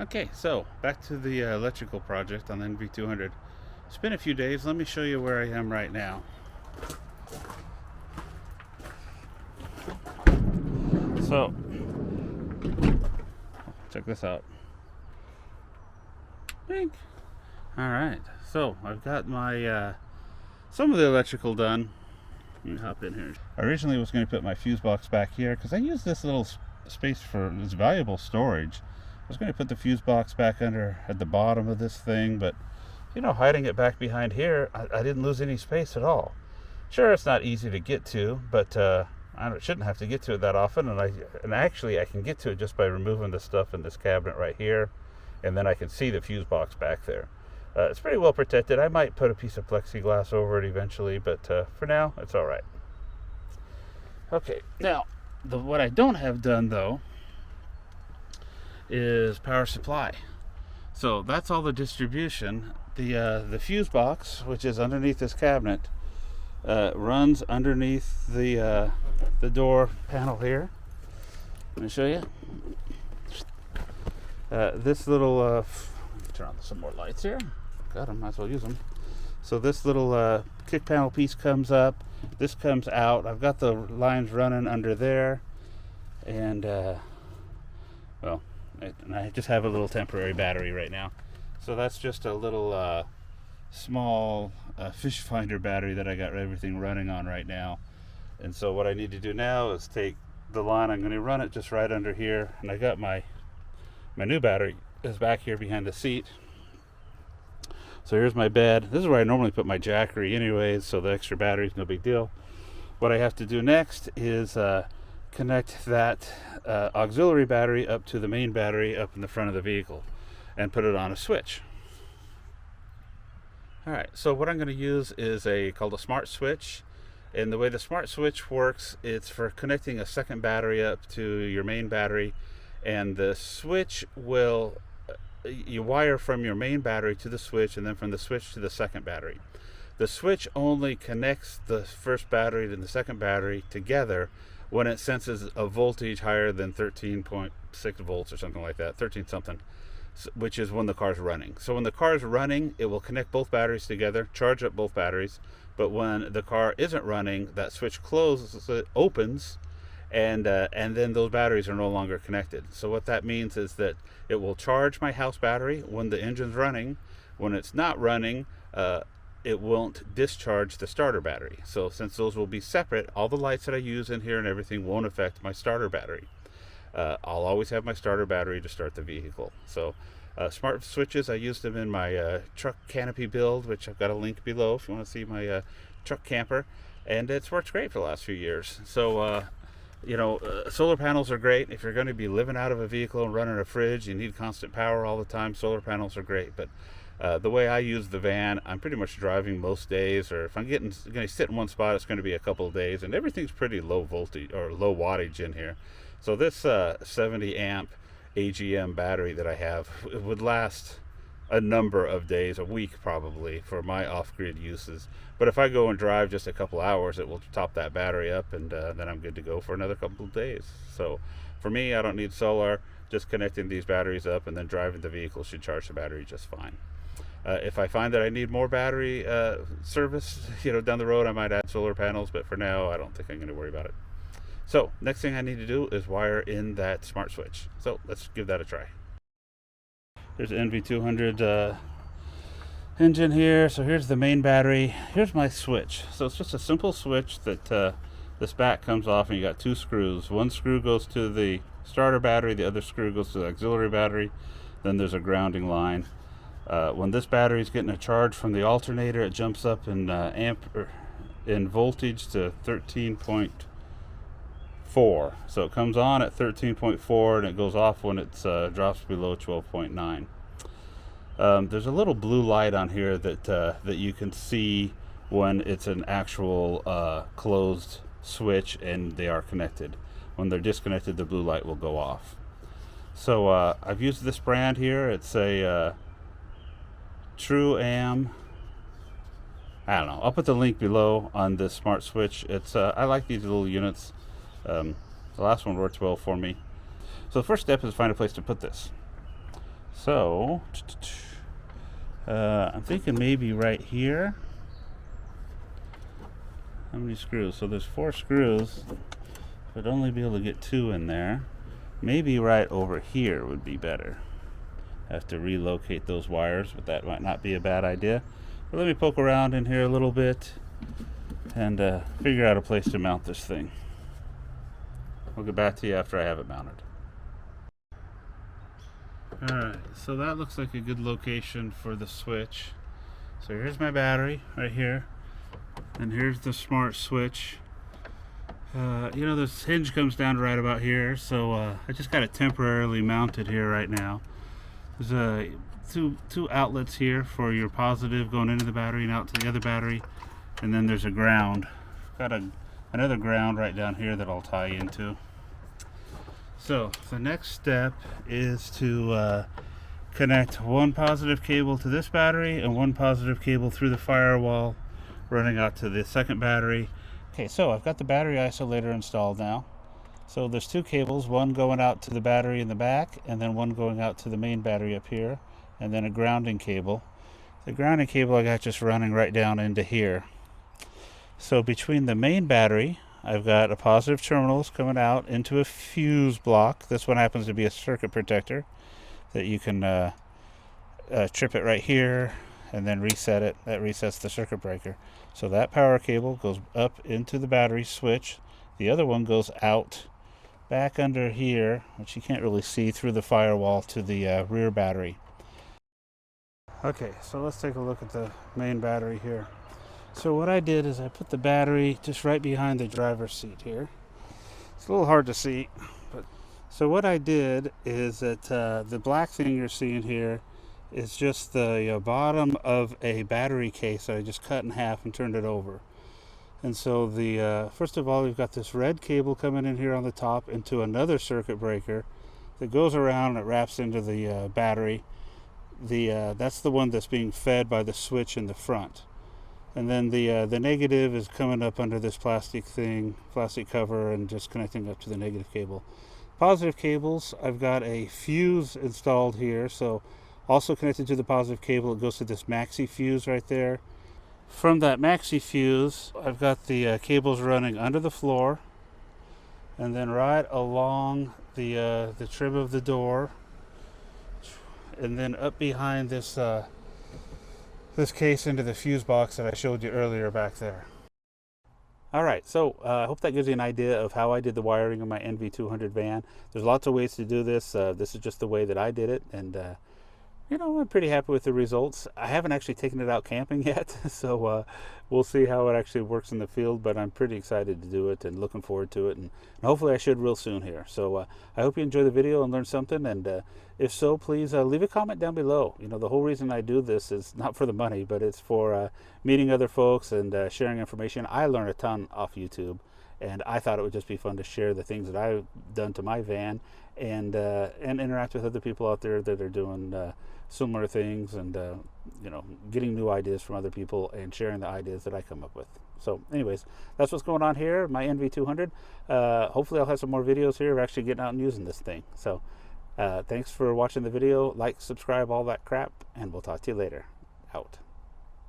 Okay, so back to the electrical project on the NV200. It's been a few days. Let me show you where I am right now. So, check this out. Bink. Alright, so I've got my some of the electrical done. Let me hop in here. I originally was going to put my fuse box back here because I use this little space for its valuable storage. I was going to put the fuse box back under at the bottom of this thing, but you know, hiding it back behind here, I didn't lose any space at all. Sure, it's not easy to get to, but I shouldn't have to get to it that often, and actually I can get to it just by removing the stuff in this cabinet right here, and then I can see the fuse box back there. It's pretty well protected. I might put a piece of plexiglass over it eventually, but for now, it's all right. Okay, now, what I don't have done, though, is power supply. So that's all the distribution. The fuse box, which is underneath this cabinet, runs underneath the door panel here. Let me show you. This little turn on some more lights here. Got them, might as well use them. So this little kick panel piece comes up. This comes out. I've got the lines running under there, and well, and I just have a little temporary battery right now. So that's just a little small fish finder battery that I got everything running on right now. And so what I need to do now is take the line. I'm going to run it just right under here, and I got my new battery is back here behind the seat. So here's my bed. This is where I normally put my jackery anyways, so the extra battery is no big deal. What I have to do next is connect that auxiliary battery up to the main battery up in the front of the vehicle and put it on a switch. Alright, so what I'm going to use is called a smart switch. And the way the smart switch works, it's for connecting a second battery up to your main battery, and the switch will you wire from your main battery to the switch, and then from the switch to the second battery. The switch only connects the first battery and the second battery together when it senses a voltage higher than 13.6 volts or something like that, 13 something, which is when the car's running. So when the car's running, it will connect both batteries together, charge up both batteries. But when the car isn't running, that switch closes, it opens, and then those batteries are no longer connected. So what that means is that it will charge my house battery when the engine's running. When it's not running, it won't discharge the starter battery. So since those will be separate, all the lights that I use in here and everything won't affect my starter battery. I'll always have my starter battery to start the vehicle. So smart switches, I used them in my truck canopy build, which I've got a link below if you want to see my truck camper, and it's worked great for the last few years. So you know, solar panels are great. If you're going to be living out of a vehicle and running a fridge, you need constant power all the time, solar panels are great. But the way I use the van, I'm pretty much driving most days, or if I'm going to sit in one spot, it's going to be a couple of days, and everything's pretty low voltage or low wattage in here. So this 70 amp AGM battery that I have, it would last a number of days, a week probably, for my off-grid uses. But if I go and drive just a couple hours, it will top that battery up, and then I'm good to go for another couple of days. So for me, I don't need solar. Just connecting these batteries up and then driving the vehicle should charge the battery just fine. If I find that I need more battery service, you know, down the road, I might add solar panels, but for now, I don't think I'm going to worry about it. So next thing I need to do is wire in that smart switch. So let's give that a try. There's an NV200 engine here. So here's the main battery. Here's my switch. So it's just a simple switch that this back comes off, and you got two screws. One screw goes to the starter battery, the other screw goes to the auxiliary battery. Then there's a grounding line. When this battery is getting a charge from the alternator, it jumps up in in voltage to 13.4. So it comes on at 13.4 and it goes off when it drops below 12.9. There's a little blue light on here that you can see when it's an actual closed switch and they are connected. When they're disconnected, the blue light will go off. So I've used this brand here. It's a True Am. I don't know. I'll put the link below on this smart switch. It's I like these little units. The last one worked well for me. So the first step is to find a place to put this. So I'm thinking maybe right here. How many screws? So there's 4 screws. I'd only be able to get 2 in there. Maybe right over here would be better. Have to relocate those wires, but that might not be a bad idea. But let me poke around in here a little bit and figure out a place to mount this thing. I'll get back to you after I have it mounted. Alright, so that looks like a good location for the switch. So here's my battery right here, and here's the smart switch. You know, this hinge comes down to right about here, so I just got it temporarily mounted here right now. There's two outlets here for your positive going into the battery and out to the other battery, and then there's a ground. Got another ground right down here that I'll tie into. So the next step is to connect one positive cable to this battery and one positive cable through the firewall running out to the second battery. Okay, so I've got the battery isolator installed now. So there's 2 cables, one going out to the battery in the back and then one going out to the main battery up here, and then a grounding cable. The grounding cable I got just running right down into here. So between the main battery, I've got a positive terminals coming out into a fuse block. This one happens to be a circuit protector that you can trip it right here and then reset it. That resets the circuit breaker. So that power cable goes up into the battery switch. The other one goes out back under here, which you can't really see, through the firewall to the rear battery. Okay, so let's take a look at the main battery here. So what I did is I put the battery just right behind the driver's seat here. It's a little hard to see, but so what I did is that the black thing you're seeing here is just the bottom of a battery case that I just cut in half and turned it over. And so the first of all, we've got this red cable coming in here on the top into another circuit breaker that goes around and it wraps into the battery. That's the one that's being fed by the switch in the front. And then the negative is coming up under this plastic cover, and just connecting up to the negative cable. Positive cables, I've got a fuse installed here, so also connected to the positive cable, it goes to this maxi fuse right there. From that maxi fuse, I've got the cables running under the floor, and then right along the trim of the door, and then up behind this case into the fuse box that I showed you earlier back there. Alright, so I hope that gives you an idea of how I did the wiring of my NV200 van. There's lots of ways to do this. This is just the way that I did it, and you know, I'm pretty happy with the results. I haven't actually taken it out camping yet, so we'll see how it actually works in the field, but I'm pretty excited to do it and looking forward to it, and hopefully I should real soon here. So I hope you enjoy the video and learn something, and if so, please leave a comment down below. You know, the whole reason I do this is not for the money, but it's for meeting other folks and sharing information. I learn a ton off YouTube, and I thought it would just be fun to share the things that I've done to my van and interact with other people out there that are doing similar things, and you know, getting new ideas from other people and sharing the ideas that I come up with. So anyways, that's what's going on here, my NV200. Hopefully I'll have some more videos here of actually getting out and using this thing. So thanks for watching the video. Like, subscribe, all that crap, and we'll talk to you later. Out.